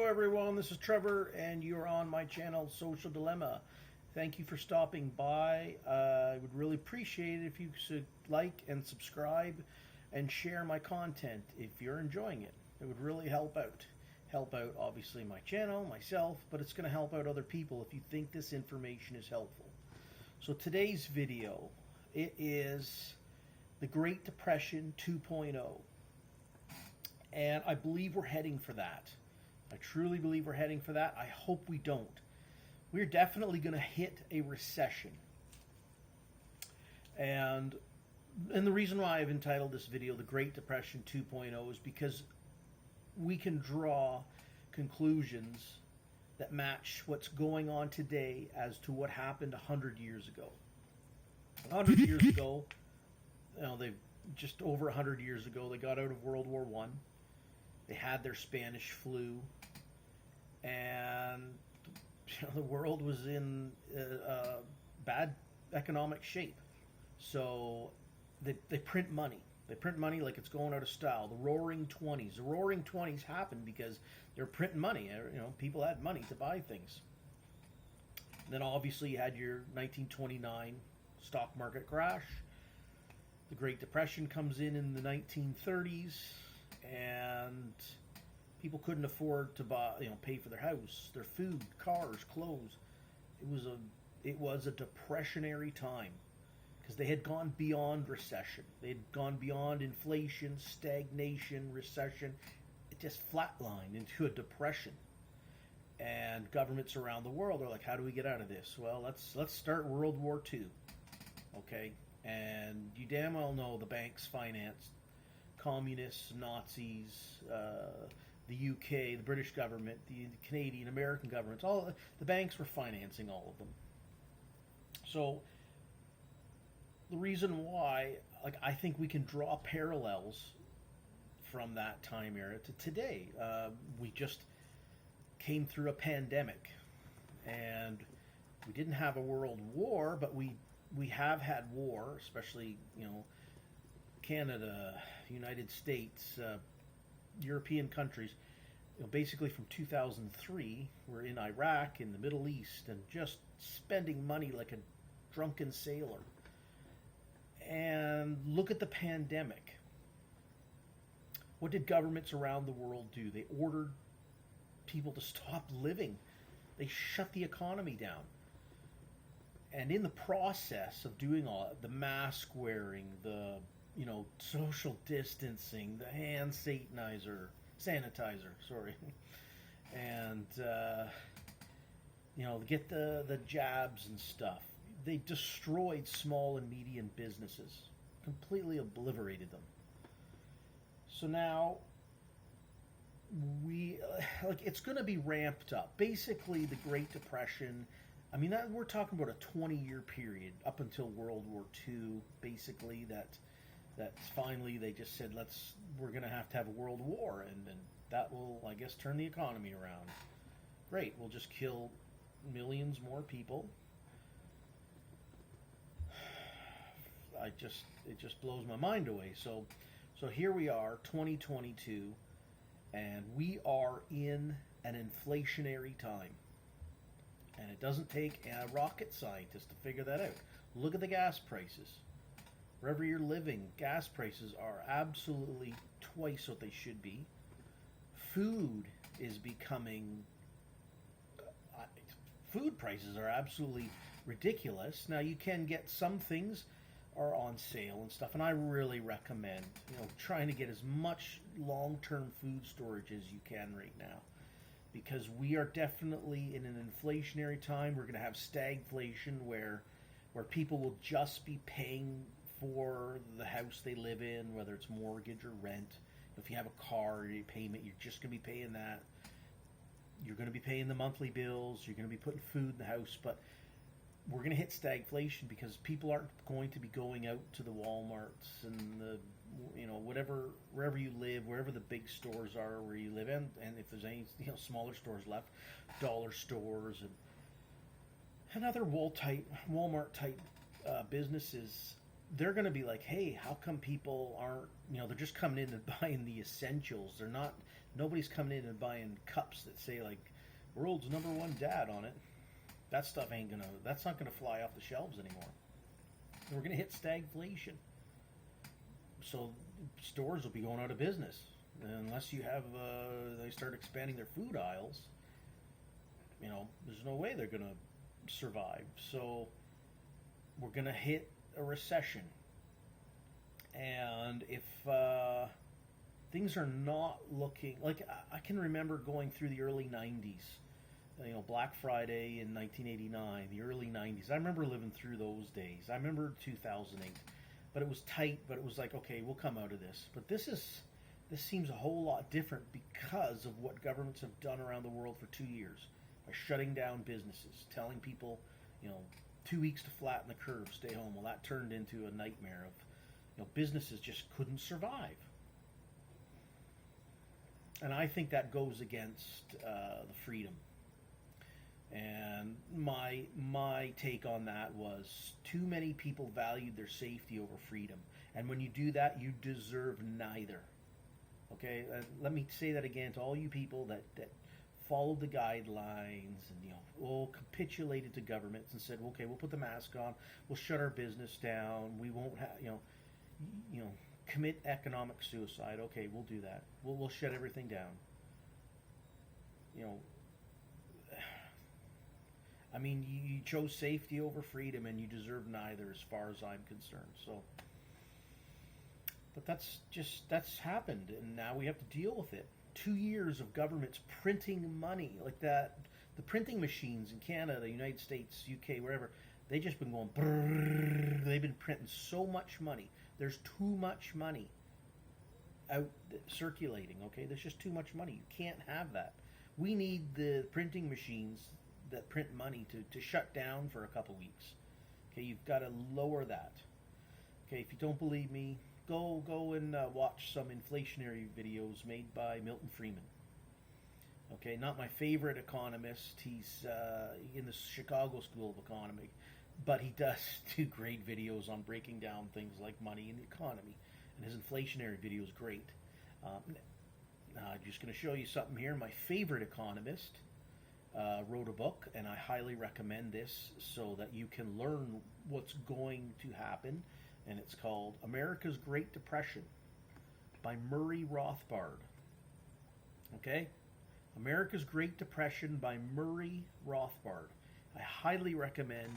everyone, this is Trevor and you're on my channel Social Dilemma. Thank you for stopping by. I would really appreciate it if you could like and subscribe and share my content if you're enjoying it. It would really help out. Help out obviously my channel, myself, but it's going to help out other people if you think this information is helpful. So today's video, it is the Great Depression 2.0. And I believe we're heading for that. I truly believe we're heading for that. I hope we don't. We're definitely going to hit a recession. And the reason why I've entitled this video The Great Depression 2.0 is because we can draw conclusions that match what's going on today as to what happened 100 years ago. 100 years ago, they've just over 100 years ago, they got out of World War I. They had their Spanish flu, and the world was in bad economic shape. So they print money. They print money like it's going out of style. The Roaring Twenties. The Roaring Twenties happened because they're printing money. People had money to buy things. And then obviously you had your 1929 stock market crash. The Great Depression comes in the 1930s. And people couldn't afford to buy, pay for their house, their food, cars, clothes. It was a depressionary time because they had gone beyond recession. They had gone beyond inflation, stagnation, recession. It just flatlined into a depression. And governments around the world are like, how do we get out of this? Well, let's start World War II. Okay, and you damn well know the banks financed communists, Nazis, the UK, the British government, the Canadian, American governments, all the banks were financing all of them. So the reason why, I think we can draw parallels from that time era to today. We just came through a pandemic, and we didn't have a world war, but we have had war, especially Canada, United States, European countries. Basically from 2003, we're in Iraq, in the Middle East, and just spending money like a drunken sailor. And look at the pandemic. What did governments around the world do? They ordered people to stop living. They shut the economy down. And in the process of doing all that, the mask wearing, the social distancing, the hand sanitizer, and get the jabs and stuff. They destroyed small and medium businesses, completely obliterated them. So now it's going to be ramped up. Basically, the Great Depression. We're talking about a 20-year period up until World War II. Basically, that's finally they just said we're going to have a world war, and that will, I guess, turn the economy around. Great, we'll just kill millions more people. It just blows my mind away. So here we are, 2022, and we are in an inflationary time. And it doesn't take a rocket scientist to figure that out. Look at the gas prices. Wherever you're living, gas prices are absolutely twice what they should be. Food prices are absolutely ridiculous. Now, you can get some things are on sale and stuff, and I really recommend, trying to get as much long-term food storage as you can right now. Because we are definitely in an inflationary time. We're going to have stagflation where people will just be paying for the house they live in, whether it's mortgage or rent. If you have a car or a payment, you're just going to be paying that. You're going to be paying the monthly bills. You're going to be putting food in the house. But we're going to hit stagflation because people aren't going to be going out to the Walmarts and the wherever you live, wherever the big stores are where you live in, and if there's any smaller stores left, dollar stores and other Walmart type businesses they're going to be like, hey, how come people aren't, they're just coming in and buying the essentials. They're not, nobody's coming in and buying cups that say like world's #1 dad on it. That stuff that's not gonna fly off the shelves anymore. We're gonna hit stagflation. So stores will be going out of business unless you have, they start expanding their food aisles. There's no way they're gonna survive. So we're gonna hit a recession. And if things are not looking like, I can remember going through the early 90s, Black Friday in 1989, the early 90s. I remember living through those days. I remember 2008, but it was tight, but it was like, okay, we'll come out of this. But this seems a whole lot different because of what governments have done around the world for 2 years by shutting down businesses, telling people, 2 weeks to flatten the curve, stay home. Well, that turned into a nightmare of, businesses just couldn't survive. And I think that goes against the freedom. And my take on that was too many people valued their safety over freedom. And when you do that, you deserve neither. Okay, let me say that again to all you people that followed the guidelines and capitulated to governments and said, okay, we'll put the mask on, we'll shut our business down, we won't have commit economic suicide. Okay, we'll do that. We'll shut everything down. I mean, you chose safety over freedom, and you deserve neither, as far as I'm concerned. So, but that's happened, and now we have to deal with it. 2 years of governments printing money like that. The printing machines in Canada, the United States, UK, wherever, they just been going brrr. They've been printing so much money. There's too much money out circulating, okay? There's just too much money. You can't have that. We need the printing machines that print money to shut down for a couple weeks. Okay, you've got to lower that. Okay, if you don't believe me, go and watch some inflationary videos made by Milton Friedman. Okay, not my favorite economist. He's in the Chicago School of Economy, but he does do great videos on breaking down things like money and the economy. And his inflationary video is great. I'm just going to show you something here. My favorite economist wrote a book, and I highly recommend this so that you can learn what's going to happen. And it's called America's Great Depression by Murray Rothbard. Okay? America's Great Depression by Murray Rothbard. I highly recommend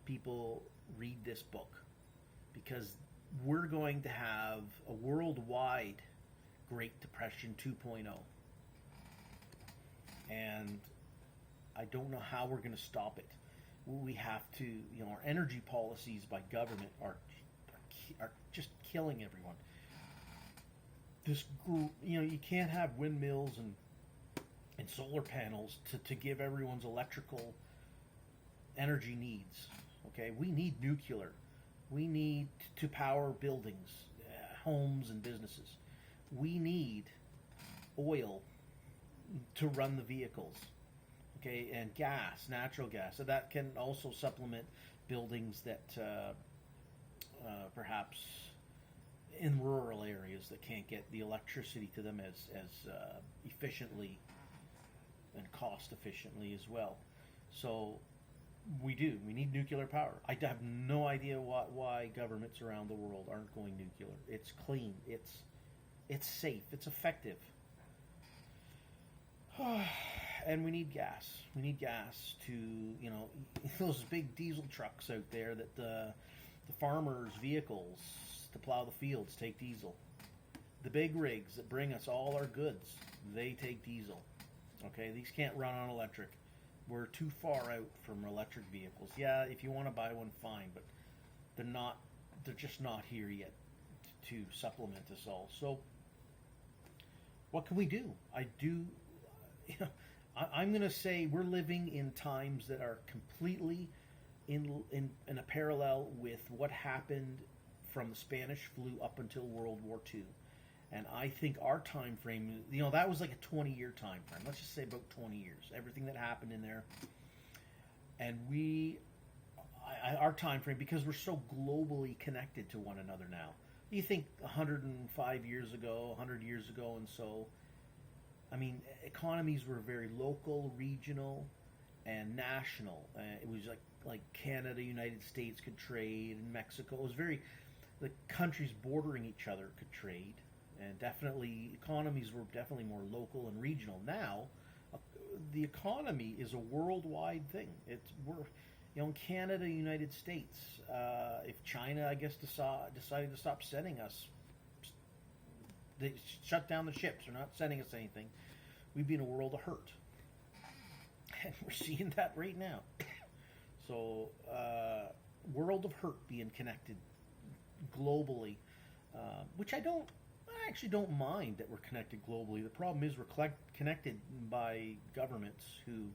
people read this book because we're going to have a worldwide Great Depression 2.0. And I don't know how we're going to stop it. We have to, our energy policies by government are just killing everyone. This group, you can't have windmills and solar panels to give everyone's electrical energy needs. Okay, we need nuclear. We need to power buildings, homes, and businesses. We need oil to run the vehicles. Okay, and gas, natural gas. So that can also supplement buildings that perhaps in rural areas that can't get the electricity to them as efficiently and cost efficiently as well. So we need nuclear power. I have no idea why governments around the world aren't going nuclear. It's clean, it's safe, it's effective. And we need gas. We need gas to, those big diesel trucks out there that the farmers' vehicles to plow the fields take diesel. The big rigs that bring us all our goods, they take diesel. Okay, these can't run on electric. We're too far out from electric vehicles. Yeah, if you want to buy one, fine, but they're just not here yet to supplement us all. So what can we do? I'm going to say we're living in times that are completely in a parallel with what happened from the Spanish flu up until World War II. And I think our time frame, that was like a 20-year time frame. Let's just say about 20 years. Everything that happened in there. And our time frame, because we're so globally connected to one another now. You think 105 years ago, 100 years ago, and so, I mean, economies were very local, regional, and national. It was like Canada, United States could trade, and Mexico. It was very, the countries bordering each other could trade, and definitely economies were definitely more local and regional. Now, the economy is a worldwide thing. In Canada, United States. If China, I guess, decided to stop sending us, they shut down the ships. They're not sending us anything. We'd be in a world of hurt, and we're seeing that right now. So, world of hurt being connected globally, which I actually don't mind that we're connected globally. The problem is we're connected by governments who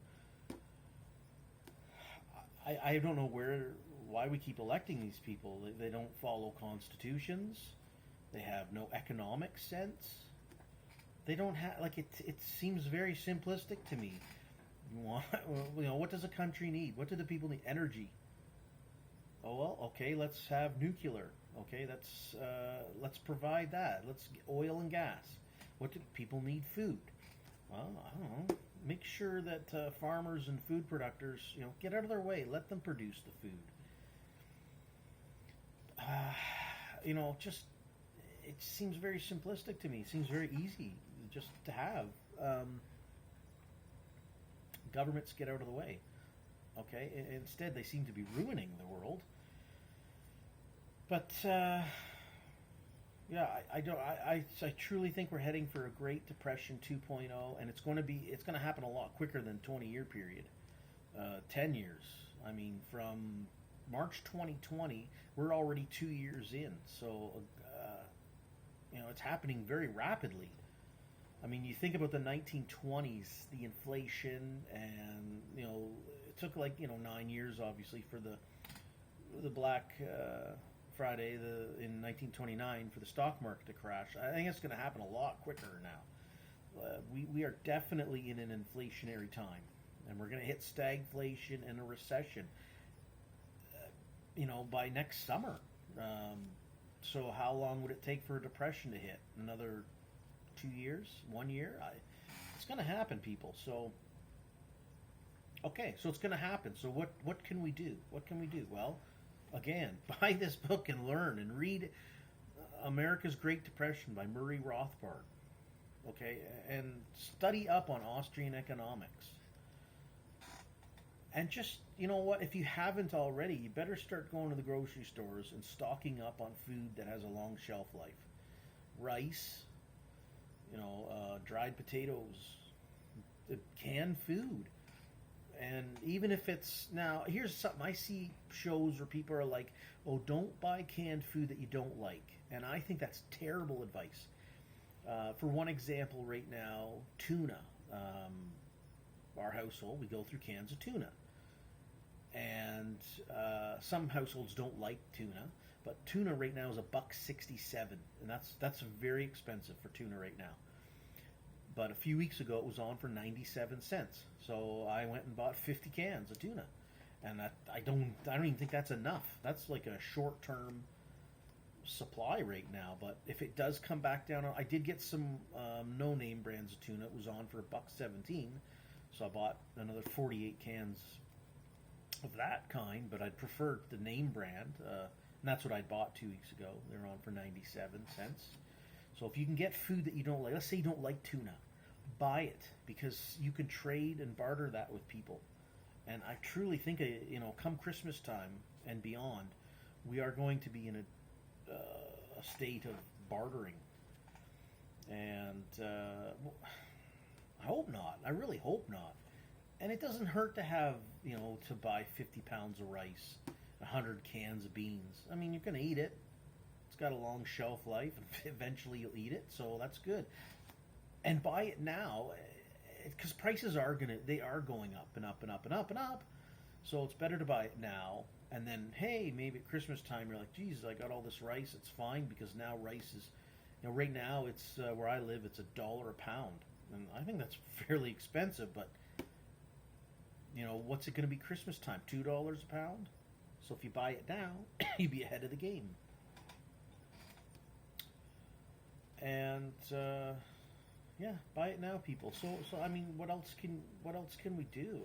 I don't know why we keep electing these people. They don't follow constitutions. They have no economic sense. They don't have, like, it seems very simplistic to me. What does a country need? What do the people need? Energy. Oh, well, okay, let's have nuclear. Okay, let's provide that. Let's get oil and gas. What do people need? Food. Well, I don't know. Make sure that farmers and food producers, get out of their way. Let them produce the food. Just it seems very simplistic to me. It seems very easy just to have. Governments get out of the way. Okay, instead they seem to be ruining the world. But I truly think we're heading for a Great Depression 2.0, and it's going to happen a lot quicker than 20-year period, 10 years. I mean, from March 2020, we're already 2 years in, so it's happening very rapidly. I mean, you think about the 1920s, the inflation, and it took 9 years, obviously, for the Black Friday in 1929 for the stock market to crash. I think it's going to happen a lot quicker now. We are definitely in an inflationary time, and we're going to hit stagflation and a recession. By next summer. So how long would it take for a depression to hit? Another 2 years? 1 year? It's going to happen, people. So, okay, so it's going to happen. So what can we do? What can we do? Well, again, buy this book and learn and read America's Great Depression by Murray Rothbard. Okay, and study up on Austrian economics. And just, if you haven't already, you better start going to the grocery stores and stocking up on food that has a long shelf life. Rice, dried potatoes, canned food. And even if it's, now, here's something, I see shows where people are like, oh, don't buy canned food that you don't like. And I think that's terrible advice. For one example right now, tuna. Our household, we go through cans of tuna. And some households don't like tuna, but tuna right now is $1.67, and that's very expensive for tuna right now. But a few weeks ago, it was on for 97 cents. So I went and bought 50 cans of tuna, and I don't even think that's enough. That's like a short-term supply right now. But if it does come back down, I did get some no-name brands of tuna. It was on for $1.17, so I bought another 48 cans of that kind, but I'd prefer the name brand, and that's what I bought 2 weeks ago. They're on for 97 cents. So if you can get food that you don't like, let's say you don't like tuna, buy it, because you can trade and barter that with people. And I truly think, come Christmas time and beyond, we are going to be in a state of bartering. And I hope not. I really hope not. And it doesn't hurt to have, to buy 50 pounds of rice, 100 cans of beans. I mean, you're going to eat it. It's got a long shelf life, and eventually you'll eat it, so that's good. And buy it now, because prices are going up and up and up and up and up. So it's better to buy it now. And then, hey, maybe at Christmas time you're like, geez, I got all this rice. It's fine, because now rice is, right now it's where I live, it's $1 a pound, and I think that's fairly expensive, but. What's it going to be Christmas time? $2 a pound? So if you buy it now, you'd be ahead of the game. And yeah, buy it now, people. So I mean, what else can we do?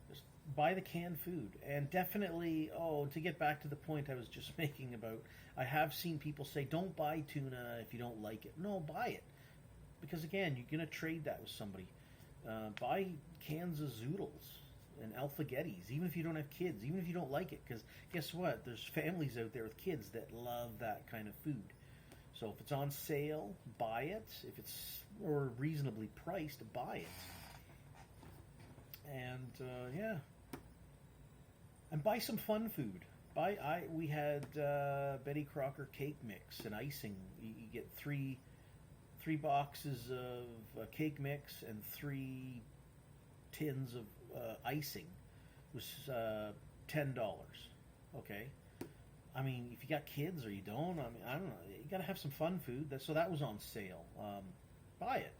Just buy the canned food, and definitely. Oh, to get back to the point I was just making about, I have seen people say, "Don't buy tuna if you don't like it." No, buy it, because again, you're gonna trade that with somebody. Buy cans of zoodles and alphagettis, even if you don't have kids, even if you don't like it, because guess what? There's families out there with kids that love that kind of food. So if it's on sale, buy it. If it's or reasonably priced, buy it. And yeah, and buy some fun food. We had Betty Crocker cake mix and icing. You get three boxes of cake mix and 3 tins of icing. It was $10. Okay. I mean, if you got kids or you don't, I mean, I don't know. You got to have some fun food. So that was on sale. Buy it.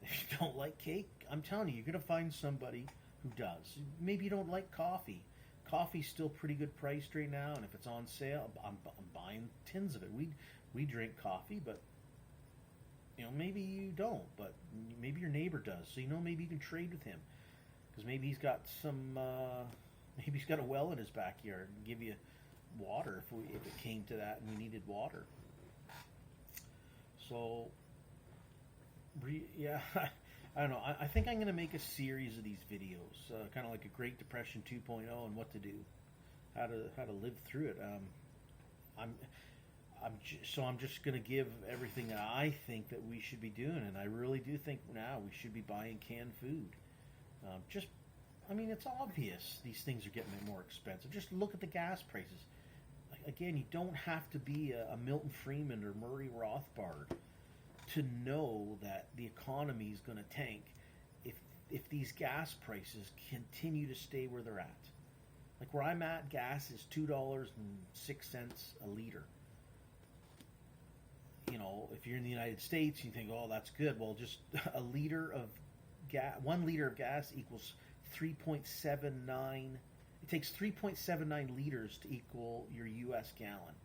If you don't like cake, I'm telling you, you're going to find somebody who does. Maybe you don't like coffee. Coffee's still pretty good priced right now, and if it's on sale, I'm buying tins of it. We drink coffee, but maybe you don't, but maybe your neighbor does. So maybe you can trade with him, because maybe he's got maybe he's got a well in his backyard and give you water if it came to that and we needed water. So yeah, I don't know. I think I'm going to make a series of these videos, kind of like a Great Depression 2.0 and what to do, how to live through it. I'm just going to give everything that I think that we should be doing, and I really do think now we should be buying canned food. I mean, it's obvious these things are getting more expensive. Just look at the gas prices. Again, you don't have to be a Milton Friedman or Murray Rothbard to know that the economy is going to tank if these gas prices continue to stay where they're at. Like where I'm at, gas is $2.06 a liter. If you're in the United States, you think, oh, that's good. Well, just a liter of gas, 1 liter of gas equals 3.79. It takes 3.79 liters to equal your U.S. gallon.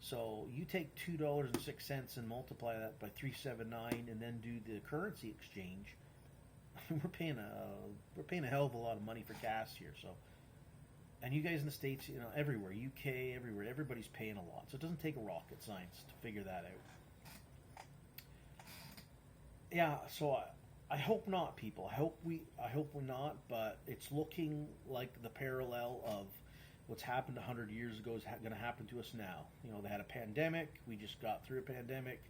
So you take $2.06 and multiply that by 379, and then do the currency exchange. We're paying a hell of a lot of money for gas here. So, and you guys in the States, everywhere, UK, everywhere, everybody's paying a lot. So it doesn't take a rocket science to figure that out. Yeah. So I hope not, people. I hope we're not. But it's looking like the parallel of what's happened 100 years ago is going to happen to us now. They had a pandemic. We just got through a pandemic.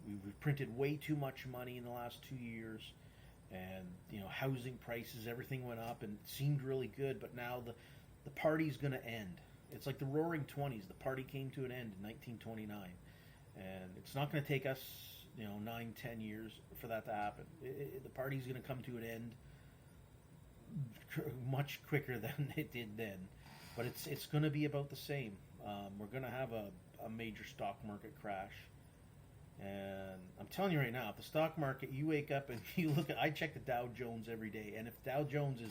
We've printed way too much money in the last 2 years, and housing prices, everything went up, and it seemed really good. But now the party's going to end. It's like the Roaring Twenties. The party came to an end in 1929, and it's not going to take us 9-10 years for that to happen. The party's going to come to an end much quicker than it did then, but it's going to be about the same. We're going to have a major stock market crash, and I'm telling you right now, if the stock market, you wake up and you look at, I check the Dow Jones every day, and if Dow Jones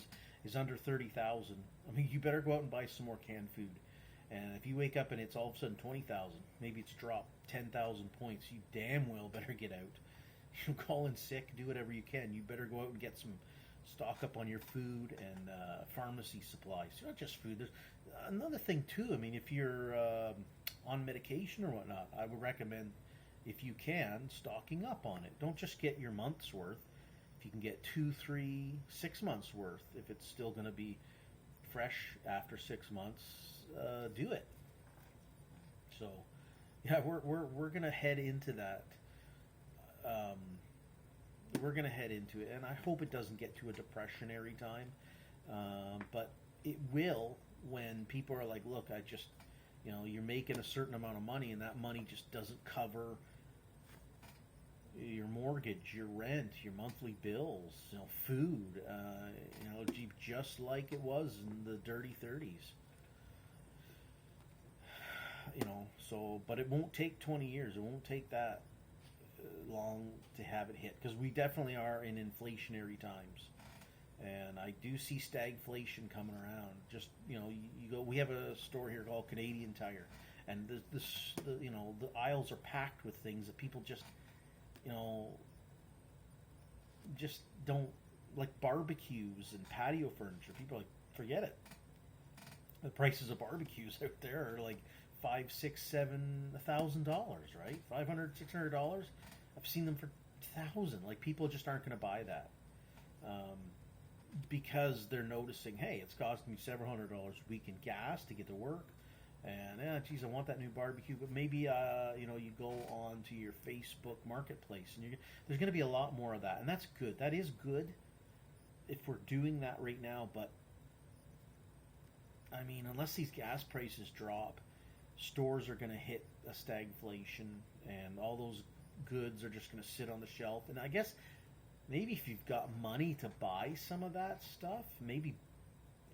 is under 30,000, I mean, you better go out and buy some more canned food. And if you wake up and it's all of a sudden 20,000, maybe it's dropped 10,000 points, you damn well better get out. You call in sick, do whatever you can. You better go out and get some stock up on your food and pharmacy supplies. Not just food. There's another thing too. I mean, if you're on medication or whatnot, I would recommend, if you can, stocking up on it. Don't just get your month's worth. If you can get 2, 3, 6 months worth, if it's still going to be fresh after 6 months, do it. So, yeah, we're going to head into that. We're going to head into it, and I hope it doesn't get to a depressionary time, but it will when people are like, look, I just, you're making a certain amount of money, and that money just doesn't cover your mortgage, your rent, your monthly bills, food, just like it was in the dirty 30s. So, but it won't take 20 years. It won't take that long to have it hit, because we definitely are in inflationary times, and I do see stagflation coming around. Just you go. We have a store here called Canadian Tire, and the aisles are packed with things that people just just don't like. Barbecues and patio furniture. People are like, forget it. The prices of barbecues out there are like $5,000, $6,000, $7,000, right? $500, $600. I've seen them for $1,000. Like, people just aren't going to buy that because they're noticing, hey, it's costing me several $100 a week in gas to get to work, and geez, I want that new barbecue. But maybe you go on to your Facebook Marketplace, and there's going to be a lot more of that, and that's good. That is good if we're doing that right now, but I mean, unless these gas prices drop, stores are going to hit a stagflation, and all those goods are just going to sit on the shelf. And I guess maybe if you've got money to buy some of that stuff, maybe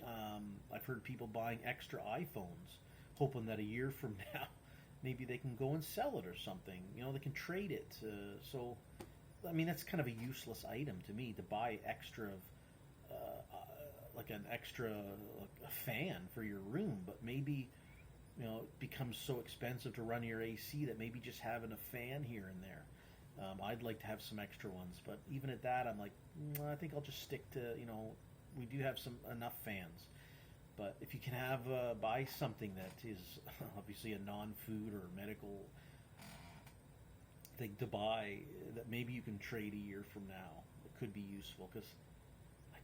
I've heard people buying extra iPhones, hoping that a year from now, maybe they can go and sell it or something. They can trade it. So, I mean, that's kind of a useless item to me, to buy extra of like an extra a fan for your room. But maybe it becomes so expensive to run your AC that maybe just having a fan here and there. I'd like to have some extra ones, but even at that, I'm like, I think I'll just stick to we do have enough fans. But if you can buy something that is obviously a non-food or medical thing to buy, that maybe you can trade a year from now, it could be useful. Because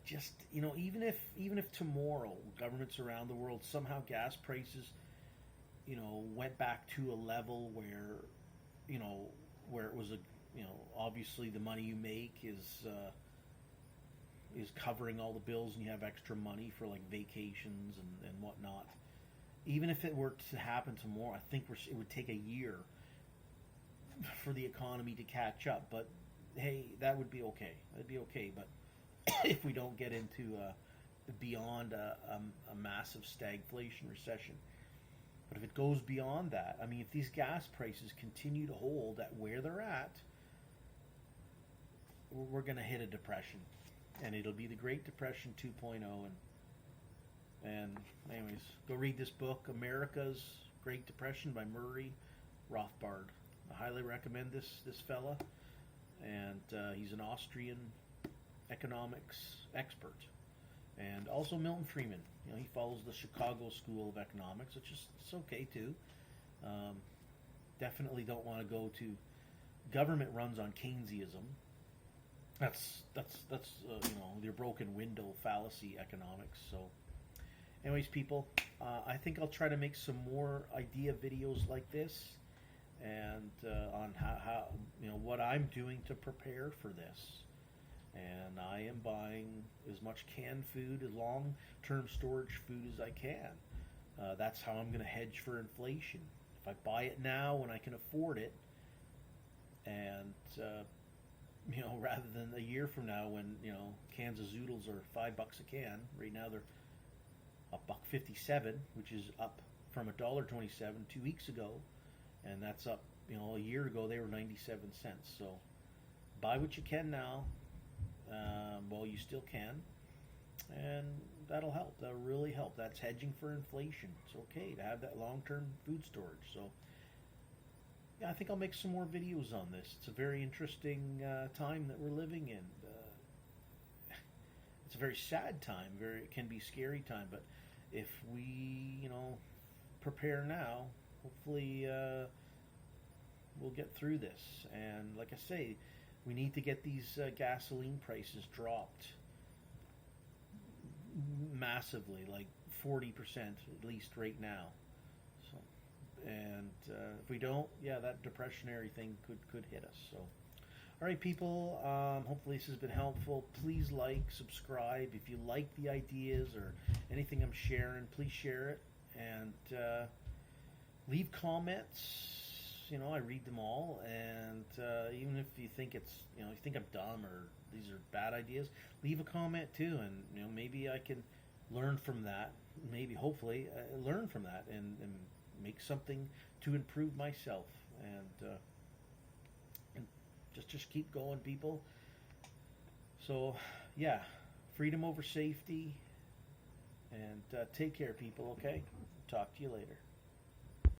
just even if tomorrow governments around the world, somehow gas prices went back to a level where it was obviously the money you make is covering all the bills, and you have extra money for like vacations and whatnot. Even if it were to happen tomorrow, I think it would take a year for the economy to catch up. But hey, that would be okay. That'd be okay. But if we don't get into beyond a massive stagflation recession, but if it goes beyond that, I mean, if these gas prices continue to hold at where they're at, we're going to hit a depression, and it'll be the Great Depression 2.0. And anyways, go read this book, America's Great Depression by Murray Rothbard. I highly recommend this fella, and he's an Austrian economics expert. And also Milton Friedman. He follows the Chicago School of Economics, which is it's okay too. Definitely don't want to go to government runs on Keynesianism. That's your broken window fallacy economics. So, anyways, people, I think I'll try to make some more idea videos like this, and on how what I'm doing to prepare for this. And I am buying as much canned food, long-term storage food as I can. That's how I'm going to hedge for inflation. If I buy it now when I can afford it, and rather than a year from now when cans of Zoodles are $5 a can. Right now they're $1.57, which is up from $1.27 2 weeks ago, and that's up. A year ago they were 97 cents. So buy what you can now. Well, you still can, and that'll help. That'll really help. That's hedging for inflation. It's okay to have that long-term food storage. So, yeah, I think I'll make some more videos on this. It's a very interesting time that we're living in. It's a very sad time. It can be scary time. But if we, prepare now, hopefully we'll get through this. And like I say, we need to get these gasoline prices dropped massively, like 40% at least right now. So, and if we don't, that depressionary thing could hit us. So, all right, people. Hopefully this has been helpful. Please like, subscribe. If you like the ideas or anything I'm sharing, please share it, and leave comments. I read them all, and even if you think you think I'm dumb or these are bad ideas, leave a comment too, and maybe I can learn from that. Maybe, hopefully, learn from that and make something to improve myself, and just keep going, people. So, yeah, freedom over safety, and take care, people, okay? Talk to you later.